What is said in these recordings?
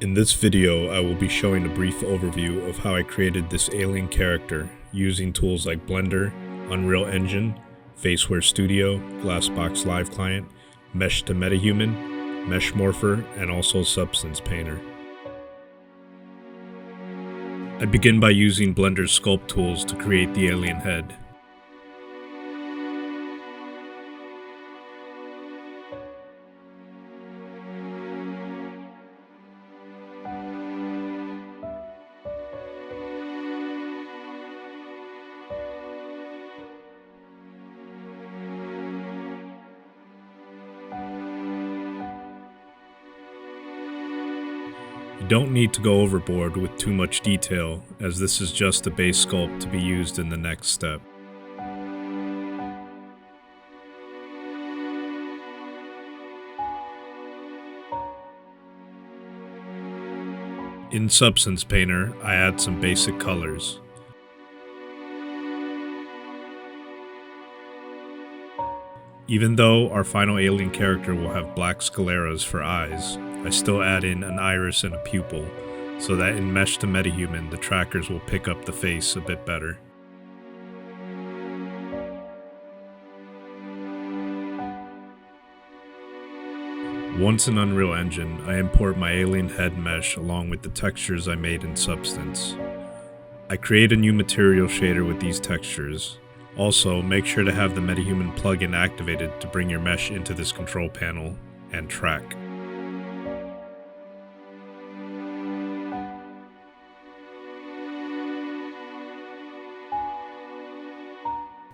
In this video, I will be showing a brief overview of how I created this alien character using tools like Blender, Unreal Engine, Faceware Studio, Glassbox Live Client, Mesh to MetaHuman, Meshmorpher, and also Substance Painter. I begin by using Blender's sculpt tools to create the alien head. You don't need to go overboard with too much detail, as this is just a base sculpt to be used in the next step. In Substance Painter, I add some basic colors. Even though our final alien character will have black scleras for eyes, I still add in an iris and a pupil, so that in Mesh to MetaHuman the trackers will pick up the face a bit better. Once in Unreal Engine, I import my alien head mesh along with the textures I made in Substance. I create a new material shader with these textures. Also, make sure to have the MetaHuman plugin activated to bring your mesh into this control panel and track.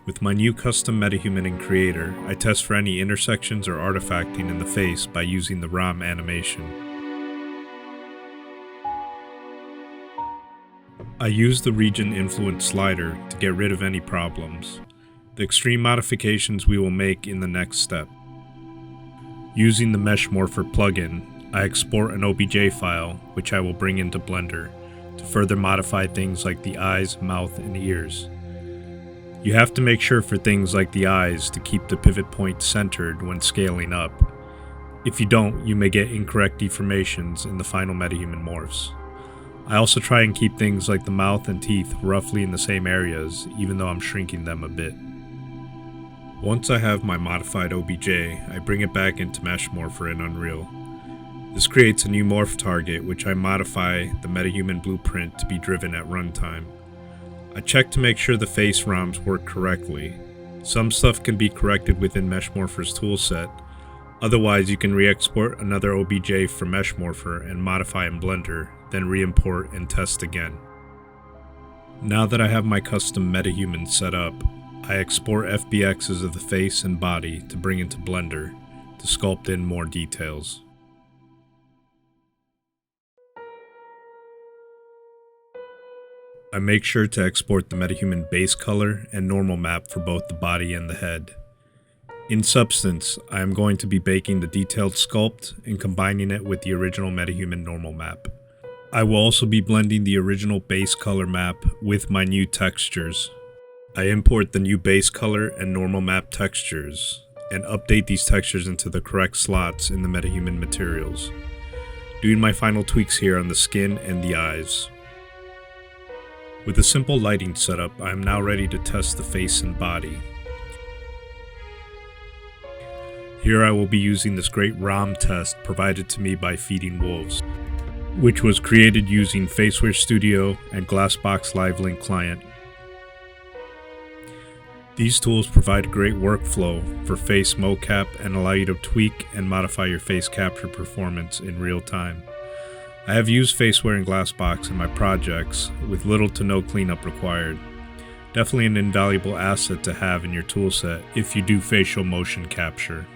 With my new custom MetaHuman in Creator, I test for any intersections or artifacting in the face by using the ROM animation. I use the region influence slider to get rid of any problems. The extreme modifications we will make in the next step. Using the Meshmorpher plugin, I export an OBJ file, which I will bring into Blender, to further modify things like the eyes, mouth, and ears. You have to make sure for things like the eyes to keep the pivot point centered when scaling up. If you don't, you may get incorrect deformations in the final MetaHuman morphs. I also try and keep things like the mouth and teeth roughly in the same areas, even though I'm shrinking them a bit. Once I have my modified OBJ, I bring it back into Meshmorpher in Unreal. This creates a new morph target, which I modify the MetaHuman blueprint to be driven at runtime. I check to make sure the face ROMs work correctly. Some stuff can be corrected within Meshmorpher's toolset. Otherwise, you can re-export another OBJ from Meshmorpher and modify in Blender, then re-import and test again. Now that I have my custom MetaHuman set up, I export FBXs of the face and body to bring into Blender to sculpt in more details. I make sure to export the MetaHuman base color and normal map for both the body and the head. In Substance, I am going to be baking the detailed sculpt and combining it with the original MetaHuman normal map. I will also be blending the original base color map with my new textures. I import the new base color and normal map textures, and update these textures into the correct slots in the MetaHuman materials. Doing my final tweaks here on the skin and the eyes. With a simple lighting setup, I am now ready to test the face and body. Here I will be using this great ROM test provided to me by Feeding Wolves, which was created using Faceware Studio and Glassbox Live Link Client. These tools provide a great workflow for face mocap and allow you to tweak and modify your face capture performance in real time. I have used Faceware and Glassbox in my projects with little to no cleanup required. Definitely an invaluable asset to have in your toolset if you do facial motion capture.